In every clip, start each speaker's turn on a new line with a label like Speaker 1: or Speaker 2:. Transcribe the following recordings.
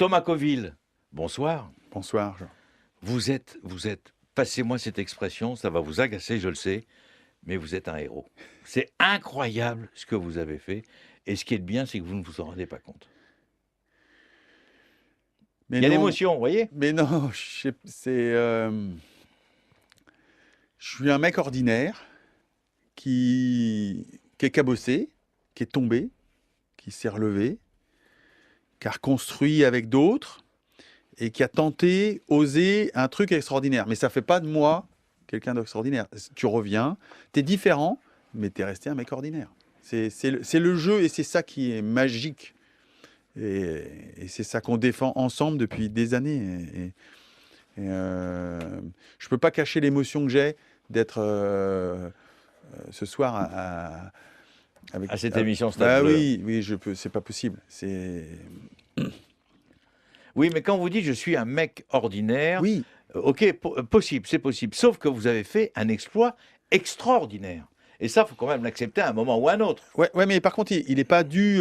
Speaker 1: Thomas Coville, bonsoir.
Speaker 2: Bonsoir.
Speaker 1: Passez-moi cette expression, ça va vous agacer, je le sais, mais vous êtes un héros. C'est incroyable ce que vous avez fait. Et ce qui est bien, c'est que vous ne vous en rendez pas compte.
Speaker 2: Mais
Speaker 1: Il y a
Speaker 2: non,
Speaker 1: l'émotion, vous voyez?
Speaker 2: mais non, je suis un mec ordinaire qui est cabossé, qui est tombé, qui s'est relevé, qui a reconstruit avec d'autres et qui a tenté, osé un truc extraordinaire. Mais ça fait pas de moi quelqu'un d'extraordinaire. Tu reviens, tu es différent, mais tu es resté un mec ordinaire. C'est le jeu et c'est ça qui est magique. Et c'est ça qu'on défend ensemble depuis des années. Je peux pas cacher l'émotion que j'ai d'être ce soir avec.
Speaker 1: À cette émission Stade
Speaker 2: Bah
Speaker 1: Bleu.
Speaker 2: oui, oui, je peux. C'est pas possible.
Speaker 1: Oui, mais quand vous dites je suis un mec ordinaire,
Speaker 2: Oui.
Speaker 1: ok, possible, c'est possible. Sauf que vous avez fait un exploit extraordinaire. Et ça, il faut quand même l'accepter à un moment ou à un autre.
Speaker 2: Ouais, ouais, mais par contre, il n'est pas dû.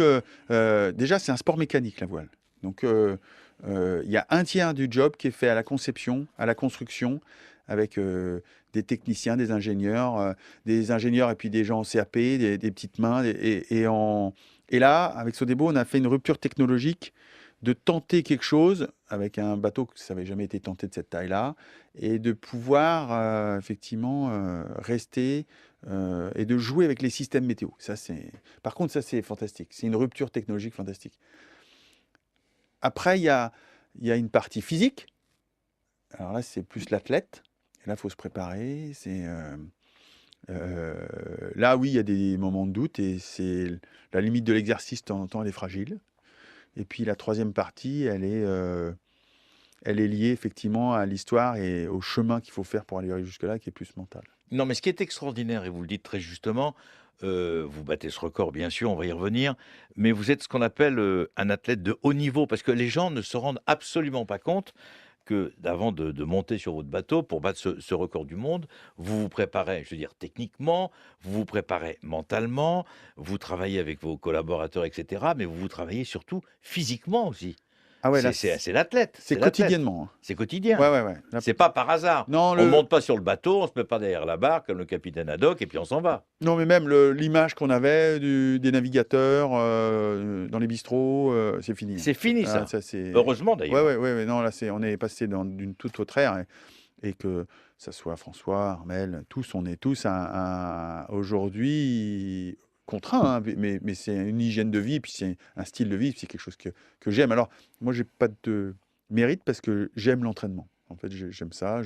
Speaker 2: Déjà, c'est un sport mécanique, la voile. Donc, il y a un tiers du job qui est fait à la conception, à la construction, avec des techniciens, des ingénieurs et puis des gens en CAP, des petites mains. Et là, avec Sodebo, on a fait une rupture technologique de tenter quelque chose avec un bateau que ça n'avait jamais été tenté de cette taille-là, et de pouvoir effectivement rester et de jouer avec les systèmes météo. Par contre, ça, c'est fantastique. C'est une rupture technologique fantastique. Après, il y a une partie physique. Alors là, c'est plus l'athlète. Et là, il faut se préparer. Là, oui, il y a des moments de doute et c'est la limite de l'exercice, de temps en temps, elle est fragile. Et puis la troisième partie, elle est liée effectivement à l'histoire et au chemin qu'il faut faire pour aller jusque-là, qui est plus mental.
Speaker 1: Non, mais ce qui est extraordinaire, et vous le dites très justement, vous battez ce record, bien sûr, on va y revenir, mais vous êtes ce qu'on appelle un athlète de haut niveau, parce que les gens ne se rendent absolument pas compte que d'avant de monter sur votre bateau pour battre ce record du monde, vous vous préparez, je veux dire, techniquement, vous vous préparez mentalement, vous travaillez avec vos collaborateurs, etc., mais vous travaillez surtout physiquement aussi.
Speaker 2: Ah ouais, là,
Speaker 1: C'est l'athlète,
Speaker 2: c'est
Speaker 1: c'est l'athlète.
Speaker 2: quotidiennement.
Speaker 1: C'est
Speaker 2: Ouais,
Speaker 1: quotidien.
Speaker 2: ouais, ouais. Là,
Speaker 1: C'est pas par hasard.
Speaker 2: non,
Speaker 1: On monte pas sur le bateau, on se met pas derrière la barre comme le capitaine Haddock et puis on s'en va.
Speaker 2: non, mais même l'image qu'on avait des navigateurs dans les bistrots, c'est fini, hein.
Speaker 1: C'est fini
Speaker 2: Ah,
Speaker 1: ça.
Speaker 2: ça, c'est...
Speaker 1: Heureusement
Speaker 2: Ouais,
Speaker 1: d'ailleurs.
Speaker 2: ouais, ouais, ouais, non, là, on est passé d'une toute autre ère et que ça soit François, Armel, tous, on est tous aujourd'hui contraints, hein, mais c'est une hygiène de vie, puis c'est un style de vie, c'est quelque chose que j'aime. Alors, moi, j'ai pas de mérite parce que j'aime l'entraînement. En fait, j'aime ça.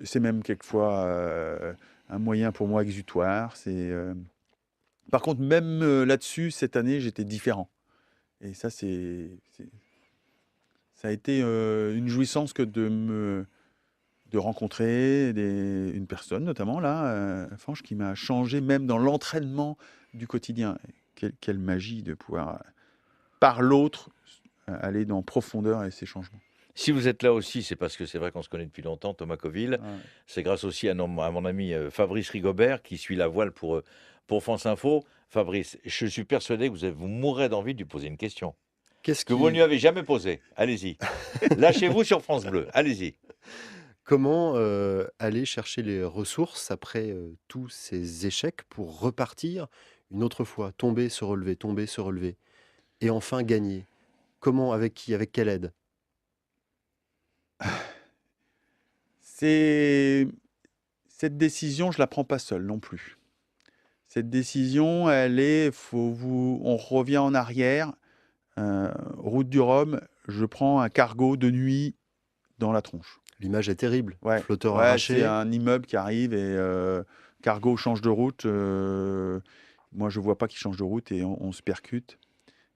Speaker 2: C'est même quelquefois un moyen pour moi exutoire. Par contre, même là-dessus, cette année, j'étais différent. Et ça, ça a été une jouissance que de rencontrer une personne, notamment là, Fanche, qui m'a changé même dans l'entraînement du quotidien. Quelle magie de pouvoir, par l'autre, aller dans profondeur et ces changements.
Speaker 1: Si vous êtes là aussi, c'est parce que c'est vrai qu'on se connaît depuis longtemps, Thomas Coville.
Speaker 2: Ouais.
Speaker 1: C'est grâce aussi à mon ami Fabrice Rigobert qui suit la voile pour France Info. Fabrice, je suis persuadé que vous mourrez d'envie de lui poser une question
Speaker 3: Qu'est-ce
Speaker 1: que vous ne
Speaker 3: qui
Speaker 1: lui avez jamais posée. Allez-y. Lâchez-vous sur France Bleu. Allez-y.
Speaker 3: Comment, aller chercher les ressources après, tous ces échecs pour repartir une autre fois? Tomber, se relever et enfin gagner? Comment? Avec qui? Avec quelle aide?
Speaker 2: C'est Cette décision, je la prends pas seule non plus. Cette décision, on revient en arrière, route du Rhum, je prends un cargo de nuit dans la tronche.
Speaker 3: L'image est terrible.
Speaker 2: Ouais,
Speaker 3: Flotteur
Speaker 2: ouais, c'est
Speaker 3: arraché.
Speaker 2: un immeuble qui arrive et cargo change de route. Moi, je vois pas qu'il change de route et on se percute.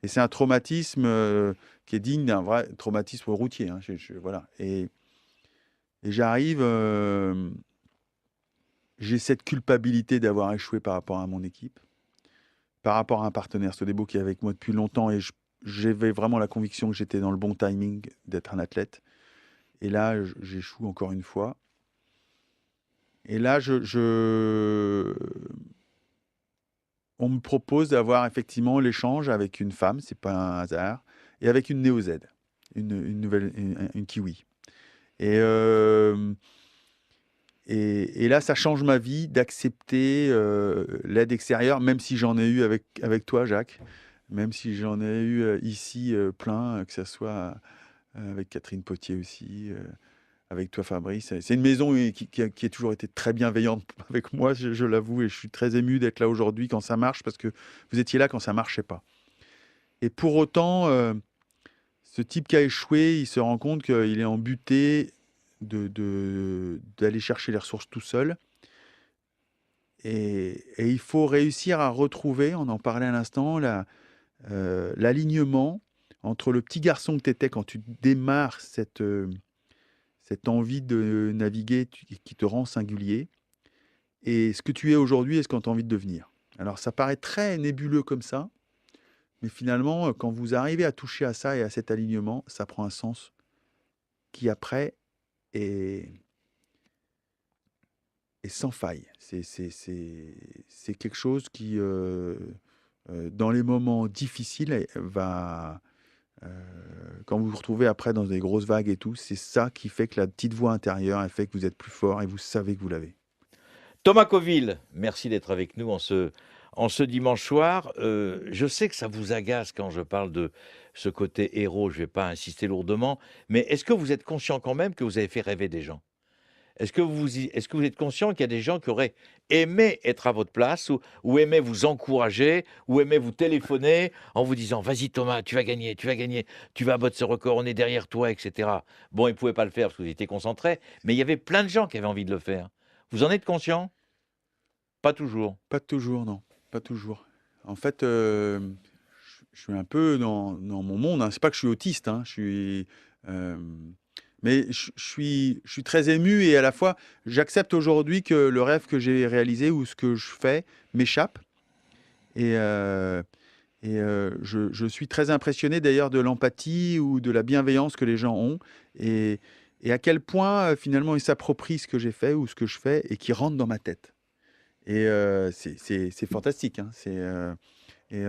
Speaker 2: Et c'est un traumatisme qui est digne d'un vrai traumatisme routier, hein. Voilà. Et j'arrive, j'ai cette culpabilité d'avoir échoué par rapport à mon équipe, par rapport à un partenaire Sodebo qui est avec moi depuis longtemps et j'avais vraiment la conviction que j'étais dans le bon timing d'être un athlète. Et là, j'échoue encore une fois. Et là, on me propose d'avoir effectivement l'échange avec une femme, c'est pas un hasard, et avec une Néo-Z. une kiwi. Et, euh, et là, ça change ma vie d'accepter l'aide extérieure, même si j'en ai eu avec toi, Jacques, même si j'en ai eu ici plein, que ce soit avec Catherine Potier aussi, avec toi, Fabrice. C'est une maison qui a toujours été très bienveillante avec moi, je l'avoue, et je suis très ému d'être là aujourd'hui quand ça marche, parce que vous étiez là quand ça marchait pas. Et pour autant, ce type qui a échoué, il se rend compte qu'il est embuté d'aller chercher les ressources tout seul. Et il faut réussir à retrouver, on en parlait à l'instant, l'alignement entre le petit garçon que tu étais quand tu démarres cette envie de naviguer qui te rend singulier, et ce que tu es aujourd'hui et ce que tu as envie de devenir. Alors ça paraît très nébuleux comme ça, mais finalement, quand vous arrivez à toucher à ça et à cet alignement, ça prend un sens qui après est sans faille. C'est quelque chose qui, dans les moments difficiles, euh, quand vous vous retrouvez après dans des grosses vagues et tout, c'est ça qui fait que la petite voix intérieure, elle fait que vous êtes plus fort et vous savez que vous l'avez.
Speaker 1: Thomas Coville, merci d'être avec nous en ce dimanche soir. Je sais que ça vous agace quand je parle de ce côté héros, je ne vais pas insister lourdement, mais est-ce que vous êtes conscient quand même que vous avez fait rêver des gens? Est-ce que vous êtes conscient qu'il y a des gens qui auraient aimé être à votre place ou aimé vous encourager ou aimé vous téléphoner en vous disant vas-y Thomas, tu vas gagner, tu vas battre ce record, on est derrière toi, etc. Bon, ils ne pouvaient pas le faire parce que vous étiez concentrés, mais il y avait plein de gens qui avaient envie de le faire. Vous en êtes conscient? Pas toujours.
Speaker 2: Pas toujours, non. Pas toujours. En fait, je suis un peu dans mon monde, hein. C'est pas que je suis autiste, hein. Euh, mais je suis très ému et à la fois, j'accepte aujourd'hui que le rêve que j'ai réalisé ou ce que je fais m'échappe. Et, je suis très impressionné d'ailleurs de l'empathie ou de la bienveillance que les gens ont et à quel point finalement ils s'approprient ce que j'ai fait ou ce que je fais et qui rentrent dans ma tête. Et c'est fantastique, hein. Et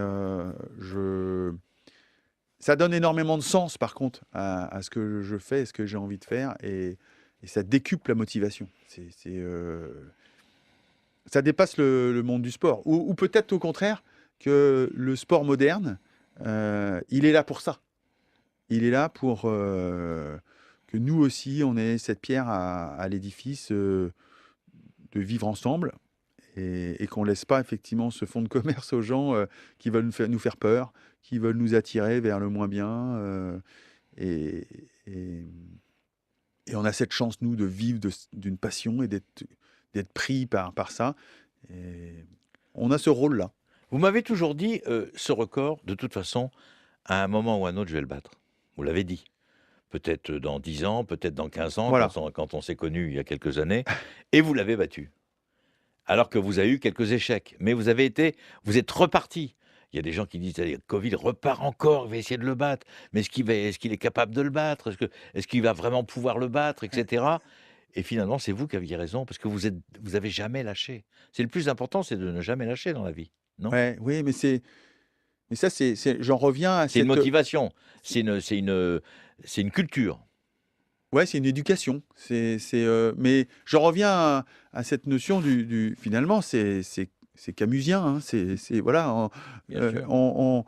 Speaker 2: ça donne énormément de sens, par contre, à ce que je fais et ce que j'ai envie de faire. Et ça décuple la motivation. Ça dépasse le monde du sport. Ou peut-être au contraire que le sport moderne, il est là pour ça. Il est là pour que nous aussi, on ait cette pierre à l'édifice de vivre ensemble et qu'on ne laisse pas effectivement ce fonds de commerce aux gens qui veulent nous faire peur, qui veulent nous attirer vers le moins bien. Et, et- et on a cette chance, nous, de vivre d'une passion et d'être pris par ça. Et on a ce rôle-là.
Speaker 1: Vous m'avez toujours dit, ce record, de toute façon, à un moment ou à un autre, je vais le battre. Vous l'avez dit. Peut-être dans 10 ans, peut-être dans 15 ans,
Speaker 2: Voilà.
Speaker 1: quand on s'est connus il y a quelques années, et vous l'avez battu. Alors que vous avez eu quelques échecs, mais vous êtes reparti. Il y a des gens qui disent, allez, Covid repart encore, il va essayer de le battre. Mais est-ce qu'il est capable de le battre? Est-ce qu'il va vraiment pouvoir le battre, etc. Et finalement, c'est vous qui aviez raison, parce que vous avez jamais lâché. C'est le plus important, c'est de ne jamais lâcher dans la vie, non?
Speaker 2: Ouais, oui, mais ça, j'en reviens à
Speaker 1: C'est une
Speaker 2: cette.
Speaker 1: motivation, c'est une culture.
Speaker 2: Ouais, c'est une éducation. Mais je reviens à cette notion finalement, c'est camusien, hein. Voilà.
Speaker 1: Bien sûr.
Speaker 2: On-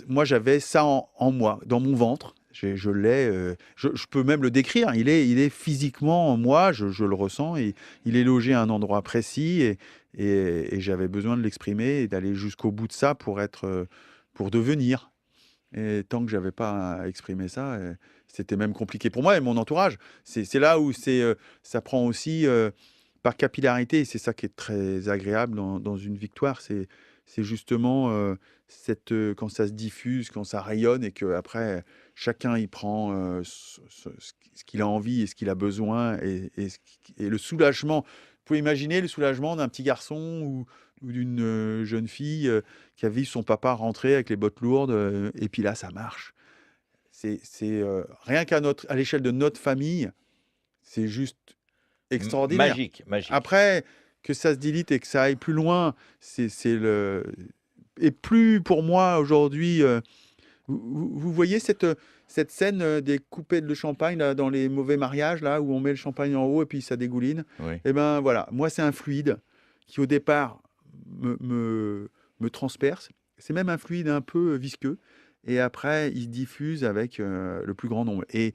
Speaker 2: moi, j'avais ça en moi, dans mon ventre. Je l'ai. Je peux même le décrire. Il est physiquement en moi. Je le ressens. Et il est logé à un endroit précis. Et j'avais besoin de l'exprimer et d'aller jusqu'au bout de ça pour devenir. Et tant que j'avais pas exprimé ça, c'était même compliqué pour moi et mon entourage. C'est là où ça prend aussi par capillarité, et c'est ça qui est très agréable dans une victoire, c'est justement quand ça se diffuse, quand ça rayonne et que après chacun y prend ce qu'il a envie et ce qu'il a besoin et le soulagement. Vous pouvez imaginer le soulagement d'un petit garçon ou d'une jeune fille qui a vu son papa rentrer avec les bottes lourdes, et puis là, ça marche. Rien à l'échelle de notre famille, c'est juste extraordinaire.
Speaker 1: Magique, magique.
Speaker 2: Après, que ça se dilite et que ça aille plus loin, c'est le. Et plus pour moi aujourd'hui, Vous voyez cette scène des coupées de champagne là, dans les mauvais mariages, là, où on met le champagne en haut et puis ça dégouline.
Speaker 1: Oui.
Speaker 2: Eh ben voilà, moi c'est un fluide qui au départ me transperce. C'est même un fluide un peu visqueux. Et après, il se diffuse avec le plus grand nombre. Et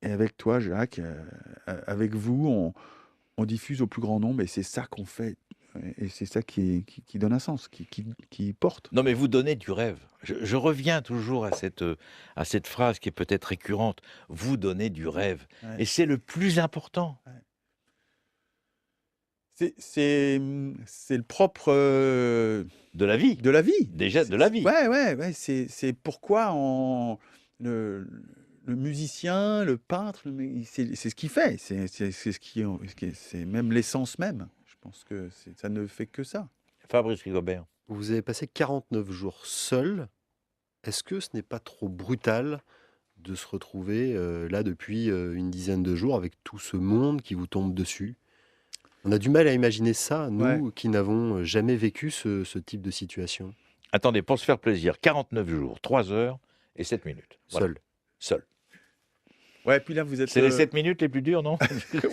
Speaker 2: avec toi, Jacques, avec vous, on diffuse au plus grand nombre et c'est ça qu'on fait. Et c'est ça qui donne un sens, qui porte.
Speaker 1: Non, mais vous donnez du rêve. Je reviens toujours à cette phrase qui est peut-être récurrente. Vous donnez du rêve.
Speaker 2: Ouais.
Speaker 1: Et c'est le plus important.
Speaker 2: C'est le propre
Speaker 1: De la vie.
Speaker 2: de la vie.
Speaker 1: Déjà, de la vie.
Speaker 2: Ouais. C'est pourquoi le musicien, le peintre, c'est ce qu'il fait. C'est même l'essence même. Je pense que ça ne fait que ça.
Speaker 1: Fabrice Rigobert.
Speaker 3: Vous avez passé 49 jours seul. Est-ce que ce n'est pas trop brutal de se retrouver là depuis une dizaine de jours avec tout ce monde qui vous tombe dessus? On a du mal à imaginer ça, nous qui n'avons jamais vécu ce type de situation.
Speaker 1: Attendez, pour se faire plaisir, 49 jours, 3 heures et 7 minutes. Voilà. Seul.
Speaker 2: Ouais, puis là, vous êtes.
Speaker 1: C'est les 7 minutes les plus dures, non?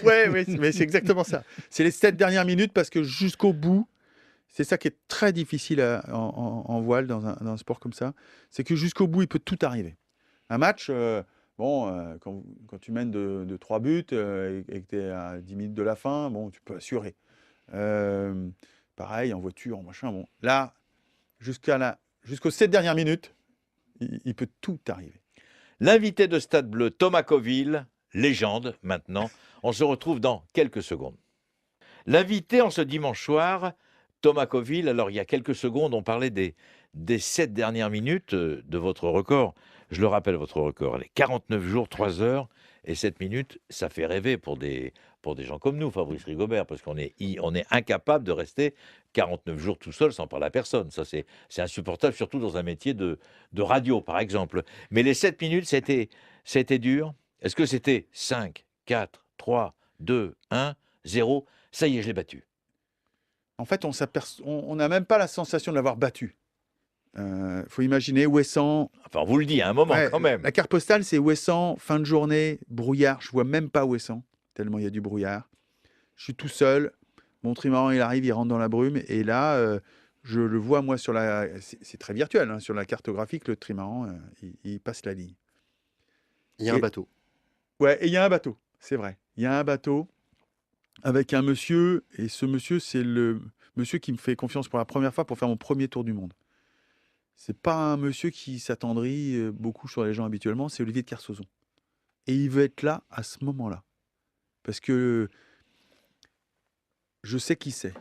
Speaker 2: Ouais, mais c'est exactement ça. C'est les 7 dernières minutes parce que jusqu'au bout, c'est ça qui est très difficile en voile dans un sport comme ça. C'est que jusqu'au bout, il peut tout arriver. Un match, quand tu mènes de 3 buts et que tu es à 10 minutes de la fin, bon, tu peux assurer. Pareil, en voiture, en machin. Bon. Là, jusqu'aux 7 dernières minutes, il peut tout arriver.
Speaker 1: L'invité de Stade Bleu, Thomas Coville, légende maintenant. On se retrouve dans quelques secondes. L'invité en ce dimanche soir, Thomas Coville. Alors, il y a quelques secondes, on parlait des 7 dernières minutes de votre record. Je le rappelle, votre record, les 49 jours, 3 heures et 7 minutes, ça fait rêver pour des gens comme nous, Fabrice Rigobert, parce qu'on est incapable de rester 49 jours tout seul sans parler à personne. Ça, c'est insupportable, surtout dans un métier de radio, par exemple. Mais les 7 minutes, c'était dur. Est-ce que c'était 5, 4, 3, 2, 1, 0 ? Ça y est, je l'ai battu.
Speaker 2: En fait, on n'a même pas la sensation de l'avoir battu. Faut imaginer Ouessant.
Speaker 1: Enfin, on vous le dit à un moment quand même.
Speaker 2: La carte postale, c'est Ouessant, fin de journée, brouillard. Je vois même pas Ouessant, tellement il y a du brouillard. Je suis tout seul. Mon trimaran, il arrive, il rentre dans la brume. Et là, je le vois, moi, c'est très virtuel. Hein, sur la cartographique, le trimaran, il passe la ligne.
Speaker 3: Il y a un bateau.
Speaker 2: Ouais, et il y a un bateau, c'est vrai. Il y a un bateau avec un monsieur. Et ce monsieur, c'est le monsieur qui me fait confiance pour la première fois pour faire mon premier tour du monde. C'est pas un monsieur qui s'attendrit beaucoup sur les gens habituellement, c'est Olivier de Kersauzon. Et il veut être là à ce moment-là. Parce que je sais qui c'est.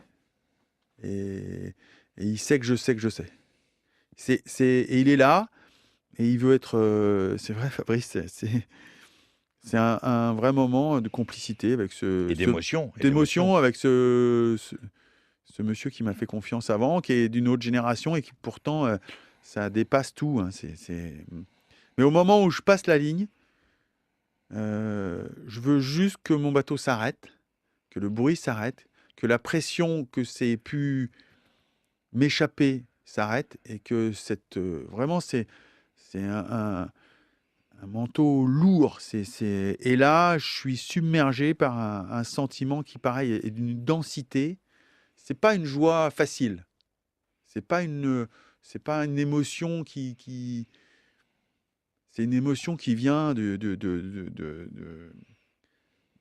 Speaker 2: Et il sait que je sais que je sais. Et il est là, et il veut être... c'est vrai, Fabrice, c'est un vrai moment de complicité avec
Speaker 1: Et d'émotion.
Speaker 2: d'émotion avec ce monsieur qui m'a fait confiance avant, qui est d'une autre génération et qui pourtant... ça dépasse tout. Hein. Mais au moment où je passe la ligne, je veux juste que mon bateau s'arrête, que le bruit s'arrête, que la pression que c'est pu m'échapper s'arrête et que vraiment c'est un manteau lourd. Et là, je suis submergé par un sentiment qui, pareil, est d'une densité. C'est pas une joie facile. C'est pas une émotion c'est une émotion qui vient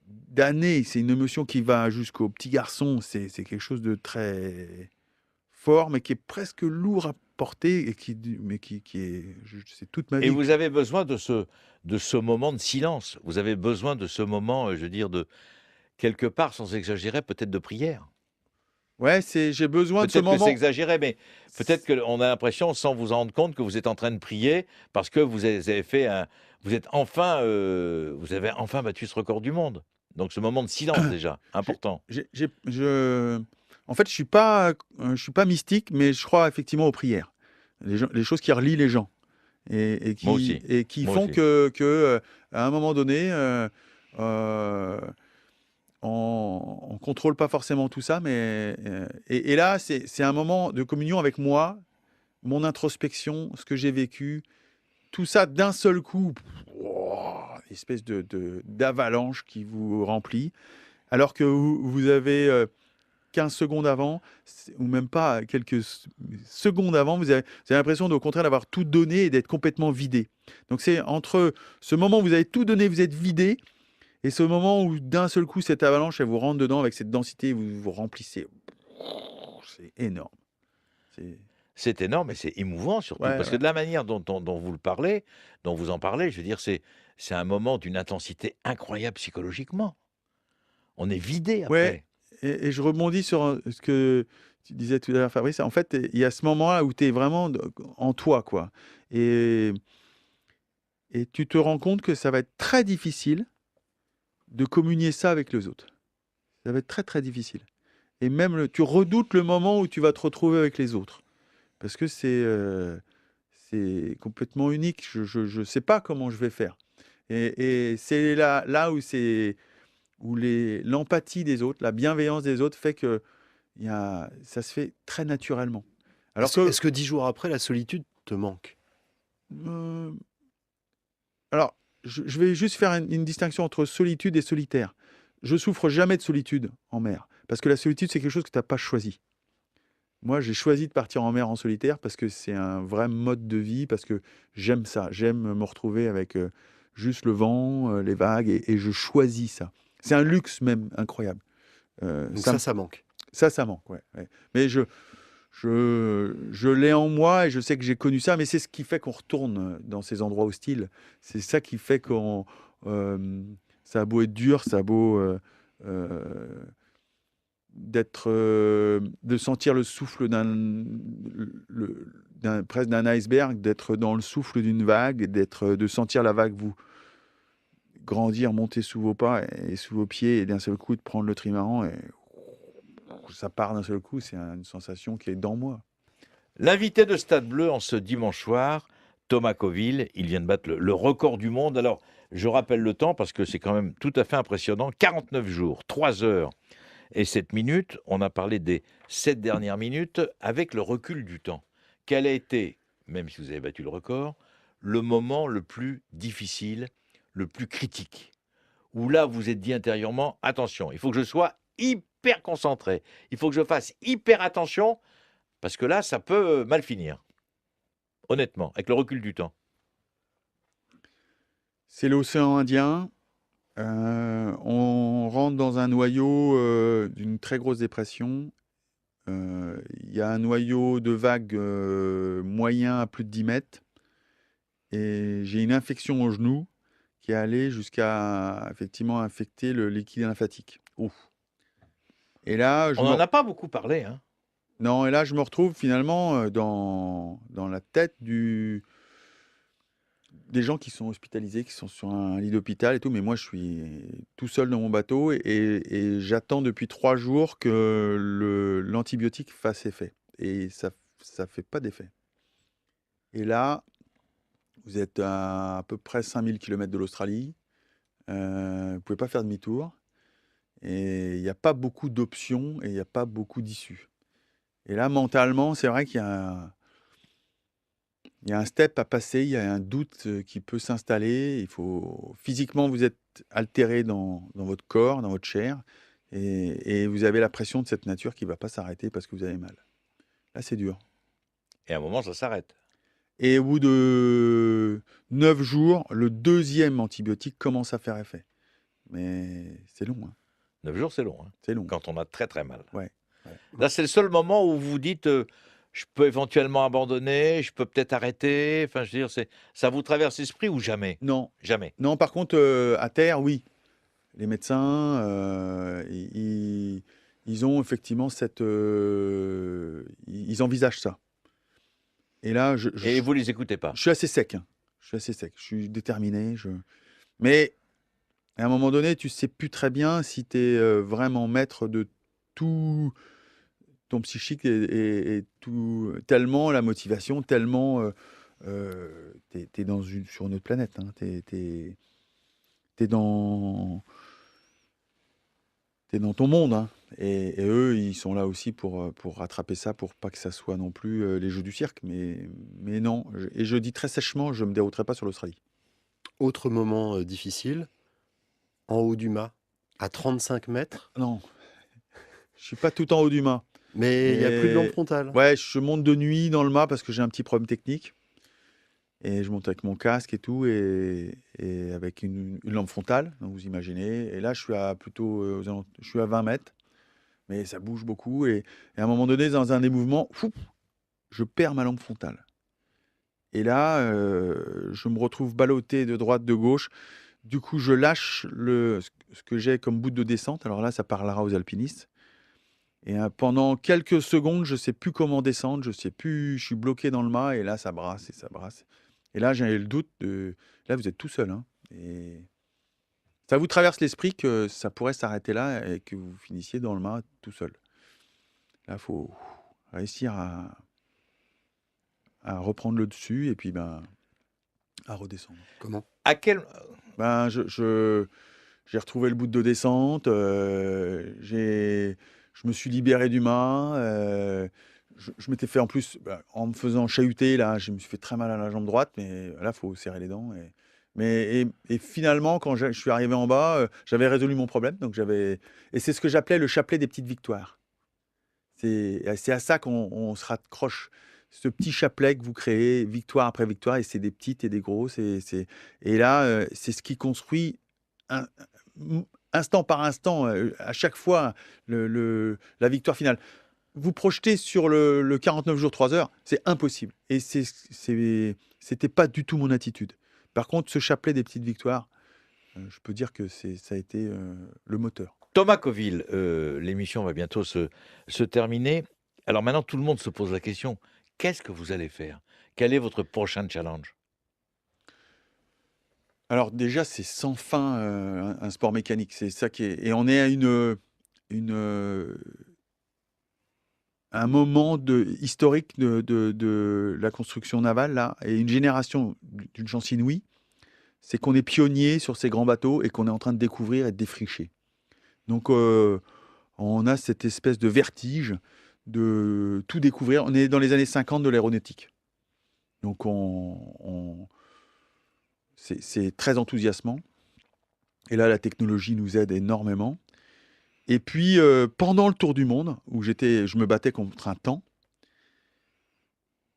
Speaker 2: d'années. C'est une émotion qui va jusqu'au petit garçon. C'est quelque chose de très fort, mais qui est presque lourd à porter et qui est, c'est toute ma vie.
Speaker 1: Et vous avez besoin de ce moment de silence. Vous avez besoin de ce moment, je veux dire, de quelque part, sans exagérer, peut-être de prière.
Speaker 2: Ouais, j'ai besoin de ce
Speaker 1: Peut-être que
Speaker 2: moment.
Speaker 1: c'est exagéré, mais peut-être qu'on a l'impression, sans vous en rendre compte, que vous êtes en train de prier parce que vous avez vous avez enfin battu ce record du monde. Donc ce moment de silence déjà, important.
Speaker 2: En fait, je suis pas mystique, mais je crois effectivement aux prières. Les choses qui relient les gens et
Speaker 1: Moi aussi.
Speaker 2: qui
Speaker 1: Moi
Speaker 2: font
Speaker 1: aussi.
Speaker 2: que à un moment donné, on contrôle pas forcément tout ça, mais et là, c'est un moment de communion avec moi mon introspection, ce que j'ai vécu, tout ça d'un seul coup, espèce d'avalanche qui vous remplit, alors que vous avez 15 secondes avant, ou même pas quelques secondes avant, vous avez l'impression au contraire d'avoir tout donné et d'être complètement vidé. Donc c'est entre ce moment où vous avez tout donné, vous êtes vidé, et ce moment où d'un seul coup cette avalanche, elle vous rentre dedans avec cette densité, vous vous remplissez. C'est énorme. C'est...
Speaker 1: C'est énorme et c'est émouvant surtout,
Speaker 2: Ouais,
Speaker 1: parce que
Speaker 2: ouais.
Speaker 1: de la manière dont vous le parlez, dont vous en parlez, je veux dire, c'est un moment d'une intensité incroyable psychologiquement. On est vidé
Speaker 2: Ouais,
Speaker 1: après.
Speaker 2: et je rebondis sur ce que tu disais tout à l'heure, Fabrice. En fait, il y a ce moment-là où tu es vraiment en toi, quoi. Et, et tu te rends compte que ça va être très difficile de communier ça avec les autres. Ça va être très, très difficile. Et même, tu redoutes le moment où tu vas te retrouver avec les autres. Parce que c'est complètement unique. Je sais pas comment je vais faire. Et c'est là où l'empathie des autres, la bienveillance des autres fait que ça se fait très naturellement. Alors que,
Speaker 3: Est-ce que 10 jours après, la solitude te manque?
Speaker 2: euh, alors, je vais juste faire une distinction entre solitude et solitaire. Je souffre jamais de solitude en mer, parce que la solitude, c'est quelque chose que tu n'as pas choisi. Moi, j'ai choisi de partir en mer en solitaire parce que c'est un vrai mode de vie, parce que j'aime ça. J'aime me retrouver avec juste le vent, les vagues, et je choisis ça. C'est un luxe même incroyable.
Speaker 3: Donc
Speaker 2: Ça,
Speaker 3: ça manque.
Speaker 2: ça manque, ouais, ouais. Mais je l'ai en moi et je sais que j'ai connu ça, mais c'est ce qui fait qu'on retourne dans ces endroits hostiles. C'est ça qui fait qu'on... ça a beau être dur, ça a beau euh, de sentir le souffle presque d'un iceberg, d'être dans le souffle d'une vague, de sentir la vague vous grandir, monter sous vos pas et sous vos pieds, et d'un seul coup de prendre le trimaran et ça part d'un seul coup. C'est une sensation qui est dans moi.
Speaker 1: L'invité de Stade Bleu en ce dimanche soir, Thomas Coville, il vient de battre le record du monde. Alors, je rappelle le temps parce que c'est quand même tout à fait impressionnant. 49 jours, 3 heures et 7 minutes. On a parlé des 7 dernières minutes avec le recul du temps. Quel a été, même si vous avez battu le record, le moment le plus difficile, le plus critique, où là vous êtes dit intérieurement, attention, il faut que je sois hyper concentré, il faut que je fasse hyper attention, parce que là, ça peut mal finir, honnêtement, avec le recul du temps.
Speaker 2: C'est l'océan Indien. On rentre dans un noyau d'une très grosse dépression. Il y a un noyau de vagues moyen à plus de 10 mètres. Et j'ai une infection au genou qui est allée jusqu'à effectivement infecter le liquide lymphatique.
Speaker 1: Ouf.
Speaker 2: Et là,
Speaker 1: On n'en a pas beaucoup parlé, hein.
Speaker 2: non, et là, je me retrouve finalement dans la tête des gens qui sont hospitalisés, qui sont sur un lit d'hôpital et tout, mais moi je suis tout seul dans mon bateau et j'attends depuis 3 jours que l'antibiotique fasse effet. Et ça fait pas d'effet. Et là, vous êtes à peu près 5000 km de l'Australie, vous pouvez pas faire demi-tour, et il n'y a pas beaucoup d'options et il n'y a pas beaucoup d'issues. Et là, mentalement, c'est vrai il y a un step à passer, il y a un doute qui peut s'installer. Physiquement, vous êtes altéré dans votre corps, dans votre chair, et vous avez la pression de cette nature qui ne va pas s'arrêter parce que vous avez mal. Là, c'est dur.
Speaker 1: Et à un moment, ça s'arrête.
Speaker 2: Et au bout de 9 jours, le deuxième antibiotique commence à faire effet. Mais c'est long, hein.
Speaker 1: 9 jours, c'est long, hein,
Speaker 2: C'est long.
Speaker 1: quand on a très très mal.
Speaker 2: Ouais, ouais.
Speaker 1: Là, c'est le seul moment où vous vous dites, je peux éventuellement abandonner, je peux peut-être arrêter. Enfin, je veux dire, ça vous traverse l'esprit ou jamais?
Speaker 2: Non,
Speaker 1: Jamais.
Speaker 2: non. Par contre, à terre, oui. Les médecins, ils ont effectivement ils envisagent ça. Et là,
Speaker 1: Et vous les écoutez pas.
Speaker 2: je suis assez sec, hein. Je suis assez sec. Je suis déterminé. Mais à un moment donné, tu sais plus très bien si tu es vraiment maître de tout ton psychique et tout, tellement la motivation, tellement t'es sur une autre planète, hein. T'es dans es dans ton monde, hein. Et eux, ils sont là aussi pour rattraper ça, pour pas que ça soit non plus les jeux du cirque. Mais non, et je dis très sèchement, je me dérouterai pas sur l'Australie.
Speaker 3: Autre moment difficile, en haut du mât, à 35 mètres,
Speaker 2: Non, je suis pas tout en haut du mât.
Speaker 3: mais il n'y a plus de lampe
Speaker 2: Mais
Speaker 3: frontale.
Speaker 2: ouais, je monte de nuit dans le mât parce que j'ai un petit problème technique. Et je monte avec mon casque et tout, et avec une lampe frontale, donc vous imaginez. Et là, je suis à plutôt, je suis à 20 mètres, mais ça bouge beaucoup. Et à un moment donné, dans un des mouvements, fou, je perds ma lampe frontale. Et là, je me retrouve ballotté de droite, de gauche. Du coup, je lâche ce que j'ai comme bout de descente. Alors là, ça parlera aux alpinistes. Et pendant quelques secondes, je ne sais plus comment descendre, je sais plus, je suis bloqué dans le mât, et là, ça brasse et ça brasse. Et là, j'ai le doute de. Là, vous êtes tout seul, hein, et ça vous traverse l'esprit que ça pourrait s'arrêter là et que vous finissiez dans le mât tout seul. Là, il faut réussir à reprendre le dessus et puis à redescendre.
Speaker 3: Comment?
Speaker 1: À quel
Speaker 2: Ben, j'ai retrouvé le bout de descente, je me suis libéré du mât, je m'étais fait en plus, en me faisant chahuter, là, je me suis fait très mal à la jambe droite, mais là, il faut serrer les dents. Et finalement, quand je suis arrivé en bas, j'avais résolu mon problème. Et c'est ce que j'appelais le chapelet des petites victoires. C'est à ça qu'on se raccroche. Ce petit chapelet que vous créez, victoire après victoire, et c'est des petites et des grosses. Et là, c'est ce qui construit un- instant par instant, à chaque fois, la victoire finale. Vous projetez sur le 49 jours, 3 heures, c'est impossible. Et c'était pas du tout mon attitude. Par contre, ce chapelet des petites victoires, je peux dire que ça a été le moteur.
Speaker 1: Thomas Coville, l'émission va bientôt se terminer. Alors maintenant, tout le monde se pose la question, qu'est-ce que vous allez faire? Quel est votre prochain challenge?
Speaker 2: Alors déjà, c'est sans fin un sport mécanique. C'est ça qui est. Et on est à un moment historique de la construction navale, là, et une génération d'une chance inouïe. C'est qu'on est pionnier sur ces grands bateaux et qu'on est en train de découvrir et de défricher. Donc, on a cette espèce de vertige de tout découvrir. On est dans les années 50 de l'aéronautique. Donc, c'est très enthousiasmant. Et là, la technologie nous aide énormément. Et puis, pendant le tour du monde, où je me battais contre un temps,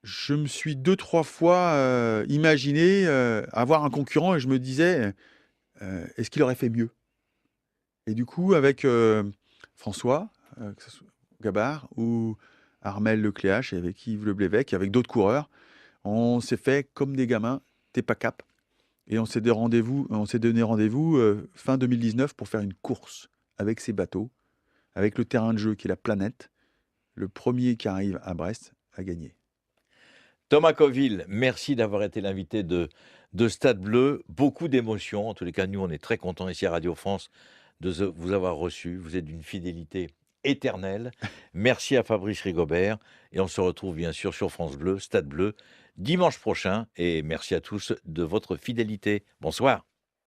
Speaker 2: je me suis 2-3 fois imaginé avoir un concurrent, et je me disais, est-ce qu'il aurait fait mieux? Et du coup, avec François que ce soit Gabard ou Armel Lecléache, et avec Yves Le Blévec, et avec d'autres coureurs, on s'est fait comme des gamins, t'es pas cap. Et on s'est donné rendez-vous fin 2019 pour faire une course avec ces bateaux, avec le terrain de jeu qui est la planète. Le premier qui arrive à Brest a gagné.
Speaker 1: Thomas Coville, merci d'avoir été l'invité de Stade Bleu. Beaucoup d'émotions. En tous les cas, nous, on est très contents ici à Radio France de vous avoir reçu. Vous êtes d'une fidélité éternelle. Merci à Fabrice Rigobert. Et on se retrouve bien sûr sur France Bleu, Stade Bleu, dimanche prochain. Et merci à tous de votre fidélité. Bonsoir.